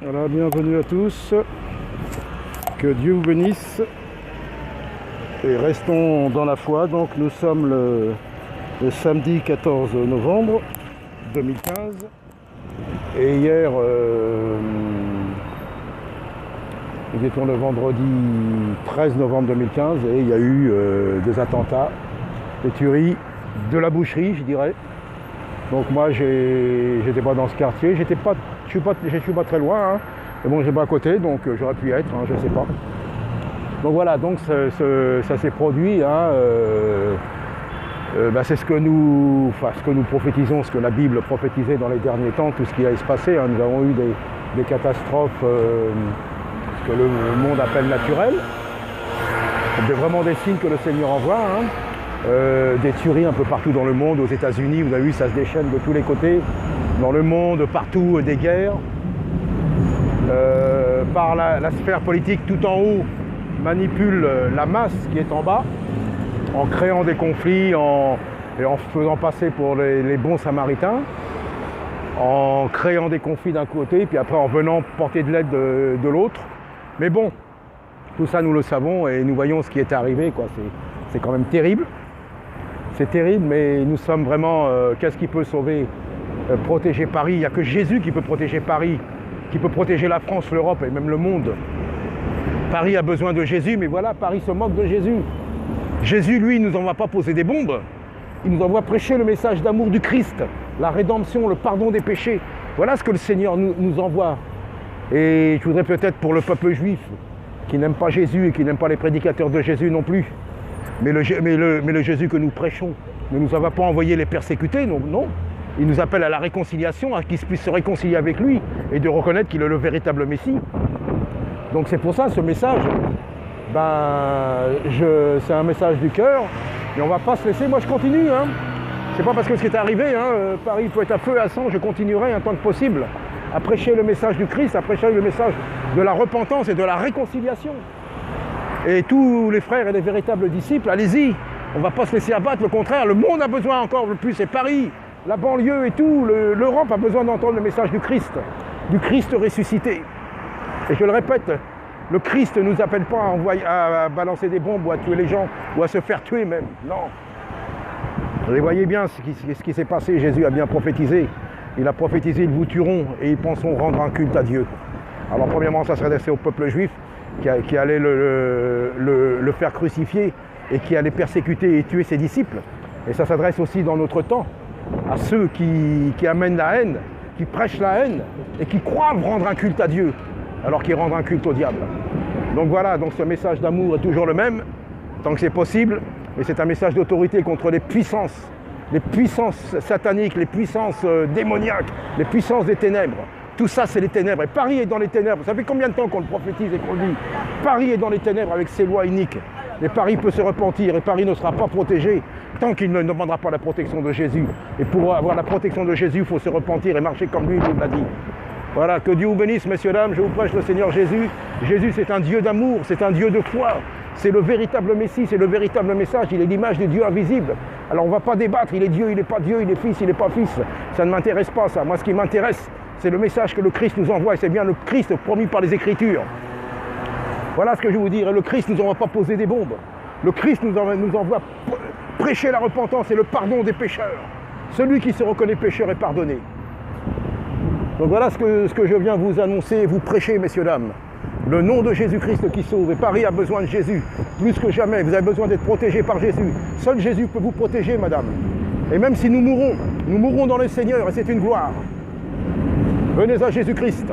Voilà, bienvenue à tous. Que Dieu vous bénisse. Et restons dans la foi. Donc nous sommes le samedi 14 novembre 2015. Et hier, nous étions le vendredi 13 novembre 2015 et il y a eu des attentats, des tueries, de la boucherie, je dirais. Donc moi, j'étais pas dans ce quartier, je suis pas très loin, hein. Mais bon, j'ai pas à côté, donc j'aurais pu y être, hein, je sais pas. Donc voilà, donc ça s'est produit, hein, c'est ce que nous prophétisons, ce que la Bible prophétisait dans les derniers temps, tout ce qui allait se passer, hein. Nous avons eu des catastrophes, ce que le monde appelle naturelles, vraiment des signes que le Seigneur envoie, hein. Des tueries un peu partout dans le monde, aux États-Unis, vous avez vu, ça se déchaîne de tous les côtés, dans le monde, partout, des guerres. Par la sphère politique tout en haut manipule la masse qui est en bas, en créant des conflits et en faisant passer pour les bons samaritains, en créant des conflits d'un côté, puis après en venant porter de l'aide de l'autre. Mais bon, tout ça nous le savons et nous voyons ce qui est arrivé, quoi. C'est quand même terrible. C'est terrible, mais nous sommes vraiment... qu'est-ce qui peut sauver, protéger Paris? Il n'y a que Jésus qui peut protéger Paris, qui peut protéger la France, l'Europe et même le monde. Paris a besoin de Jésus, mais voilà, Paris se moque de Jésus. Jésus, lui, ne nous envoie pas poser des bombes. Il nous envoie prêcher le message d'amour du Christ, la rédemption, le pardon des péchés. Voilà ce que le Seigneur nous envoie. Et je voudrais peut-être pour le peuple juif, qui n'aime pas Jésus et qui n'aime pas les prédicateurs de Jésus non plus, mais le Jésus que nous prêchons ne nous a pas envoyé les persécuter, non. Il nous appelle à la réconciliation, à qu'ils puissent se réconcilier avec lui et de reconnaître qu'il est le véritable Messie. Donc c'est pour ça, ce message, c'est un message du cœur, et on ne va pas se laisser. Moi je continue, hein. C'est pas parce que ce qui est arrivé, hein, Paris peut être à feu et à sang, je continuerai un temps que possible à prêcher le message du Christ, à prêcher le message de la repentance et de la réconciliation. Et tous les frères et les véritables disciples, allez-y, on ne va pas se laisser abattre, le contraire, le monde a besoin encore le plus, et Paris, la banlieue et tout, l'Europe a besoin d'entendre le message du Christ ressuscité. Et je le répète, le Christ ne nous appelle pas à balancer des bombes ou à tuer les gens, ou à se faire tuer même, non. Vous voyez bien ce qui s'est passé, Jésus a bien prophétisé. Il a prophétisé, ils vous tueront et ils penseront rendre un culte à Dieu. Alors premièrement, ça s'adressait au peuple juif qui allait le faire crucifier et qui allait persécuter et tuer ses disciples. Et ça s'adresse aussi dans notre temps à ceux qui amènent la haine, qui prêchent la haine et qui croient rendre un culte à Dieu alors qu'ils rendent un culte au diable. Donc voilà, donc ce message d'amour est toujours le même, tant que c'est possible, et c'est un message d'autorité contre les puissances sataniques, les puissances démoniaques, les puissances des ténèbres. Tout ça, c'est les ténèbres. Et Paris est dans les ténèbres. Ça fait combien de temps qu'on le prophétise et qu'on le dit? Paris est dans les ténèbres avec ses lois iniques. Et Paris peut se repentir et Paris ne sera pas protégé tant qu'il ne demandera pas la protection de Jésus. Et pour avoir la protection de Jésus, il faut se repentir et marcher comme lui nous l'a dit. Voilà, que Dieu vous bénisse, messieurs, dames. Je vous prêche le Seigneur Jésus. Jésus, c'est un Dieu d'amour, c'est un Dieu de foi. C'est le véritable Messie, c'est le véritable message. Il est l'image de Dieu invisible. Alors on ne va pas débattre, il est Dieu, il n'est pas Dieu, il est Fils, il n'est pas Fils. Ça ne m'intéresse pas, ça. Moi, ce qui m'intéresse, c'est le message que le Christ nous envoie. Et c'est bien le Christ promis par les Écritures. Voilà ce que je vais vous dire. Et le Christ ne nous envoie pas poser des bombes. Le Christ nous envoie prêcher la repentance et le pardon des pécheurs. Celui qui se reconnaît pécheur est pardonné. Donc voilà ce que je viens vous annoncer et vous prêcher, messieurs, dames. Le nom de Jésus-Christ qui sauve. Et Paris a besoin de Jésus. Plus que jamais, vous avez besoin d'être protégés par Jésus. Seul Jésus peut vous protéger, madame. Et même si nous mourrons dans le Seigneur et c'est une gloire. Venez à Jésus-Christ.